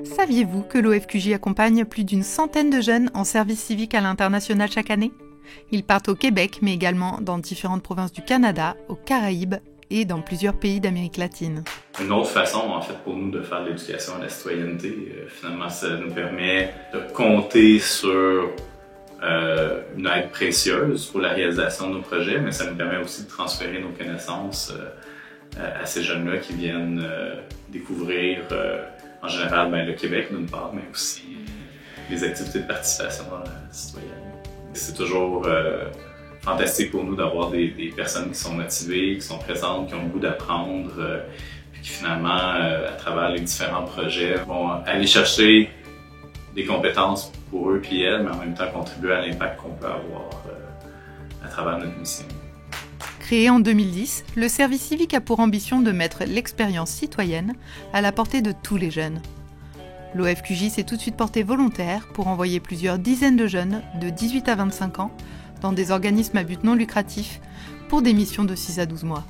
Saviez-vous que l'OFQJ accompagne plus d'une centaine de jeunes en service civique à l'international chaque année ? Ils partent au Québec, mais également dans différentes provinces du Canada, aux Caraïbes et dans plusieurs pays d'Amérique latine. Une autre façon, en fait, pour nous de faire de l'éducation à la citoyenneté, finalement, ça nous permet de compter sur une aide précieuse pour la réalisation de nos projets, mais ça nous permet aussi de transférer nos connaissances à ces jeunes-là qui viennent découvrir en général le Québec d'une part, mais aussi les activités de participation citoyenne. C'est toujours fantastique pour nous d'avoir des personnes qui sont motivées, qui sont présentes, qui ont le goût d'apprendre, puis qui finalement, à travers les différents projets, vont aller chercher des compétences pour eux puis elles, mais en même temps contribuer à l'impact qu'on peut avoir à travers notre mission. Créé en 2010, le service civique a pour ambition de mettre l'expérience citoyenne à la portée de tous les jeunes. L'OFQJ s'est tout de suite porté volontaire pour envoyer plusieurs dizaines de jeunes de 18 à 25 ans dans des organismes à but non lucratif pour des missions de 6 à 12 mois.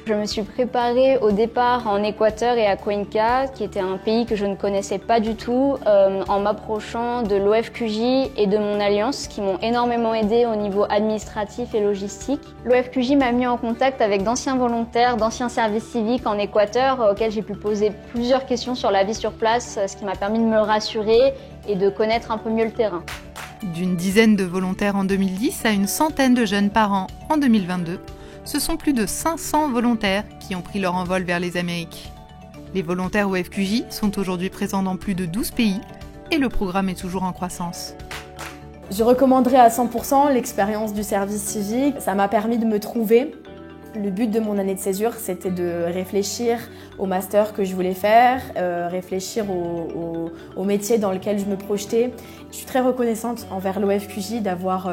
Je me suis préparée au départ en Équateur et à Cuenca, qui était un pays que je ne connaissais pas du tout, en m'approchant de l'OFQJ et de mon alliance, qui m'ont énormément aidée au niveau administratif et logistique. L'OFQJ m'a mis en contact avec d'anciens volontaires, d'anciens services civiques en Équateur, auxquels j'ai pu poser plusieurs questions sur la vie sur place, ce qui m'a permis de me rassurer et de connaître un peu mieux le terrain. D'une dizaine de volontaires en 2010 à une centaine de jeunes par an en 2022, ce sont plus de 500 volontaires qui ont pris leur envol vers les Amériques. Les volontaires OFQJ sont aujourd'hui présents dans plus de 12 pays et le programme est toujours en croissance. Je recommanderais à 100% l'expérience du service civique. Ça m'a permis de me trouver. Le but de mon année de césure, c'était de réfléchir au master que je voulais faire, réfléchir au métier dans lequel je me projetais. Je suis très reconnaissante envers l'OFQJ d'avoir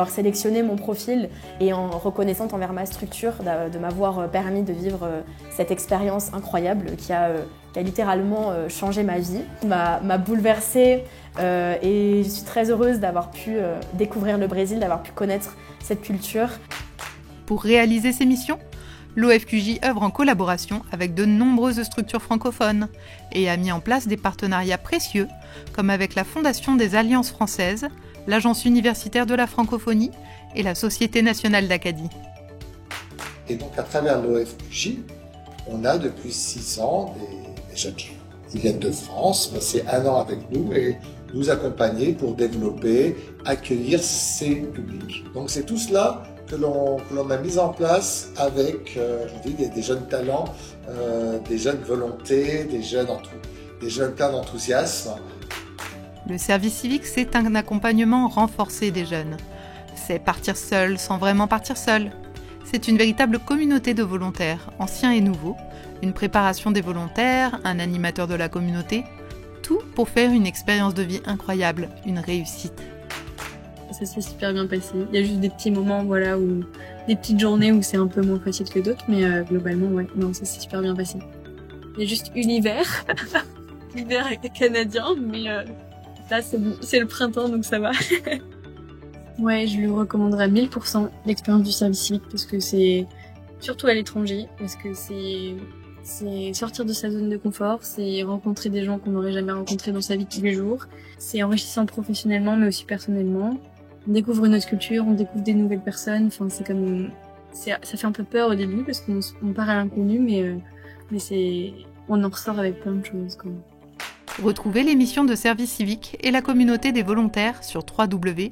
sélectionné mon profil et reconnaissante envers ma structure de m'avoir permis de vivre cette expérience incroyable qui a littéralement changé ma vie, m'a bouleversée et je suis très heureuse d'avoir pu découvrir le Brésil, d'avoir pu connaître cette culture. Pour réaliser ces missions, l'OFQJ œuvre en collaboration avec de nombreuses structures francophones et a mis en place des partenariats précieux comme avec la Fondation des Alliances françaises, l'Agence universitaire de la francophonie et la Société nationale d'Acadie. Et donc à travers l'OFQJ, on a depuis 6 ans des jeunes gens. Ils viennent de France, passer 1 an avec nous et nous accompagner pour développer, accueillir ces publics. Donc c'est tout cela que l'on a mis en place avec des jeunes talents, des jeunes volontés, des jeunes pleins d'enthousiasme. Le service civique, c'est un accompagnement renforcé des jeunes. C'est partir seul sans vraiment partir seul. C'est une véritable communauté de volontaires, anciens et nouveaux, une préparation des volontaires, un animateur de la communauté, tout pour faire une expérience de vie incroyable, une réussite. Ça s'est super bien passé. Il y a juste des petits moments, où des petites journées où c'est un peu moins facile que d'autres, mais globalement, ça s'est super bien passé. Il y a juste eu l'hiver, l'hiver canadien, mais là c'est le printemps, donc ça va. Ouais, je lui recommanderais à 1000% l'expérience du service civique parce que c'est surtout à l'étranger, parce que c'est sortir de sa zone de confort, c'est rencontrer des gens qu'on n'aurait jamais rencontrés dans sa vie de tous les jours. C'est enrichissant professionnellement, mais aussi personnellement. On découvre une autre culture, on découvre des nouvelles personnes. Enfin, ça fait un peu peur au début parce qu'on part à l'inconnu, mais on en ressort avec plein de choses quand même. Retrouvez les missions de service civique et la communauté des volontaires sur www.ofqj.org.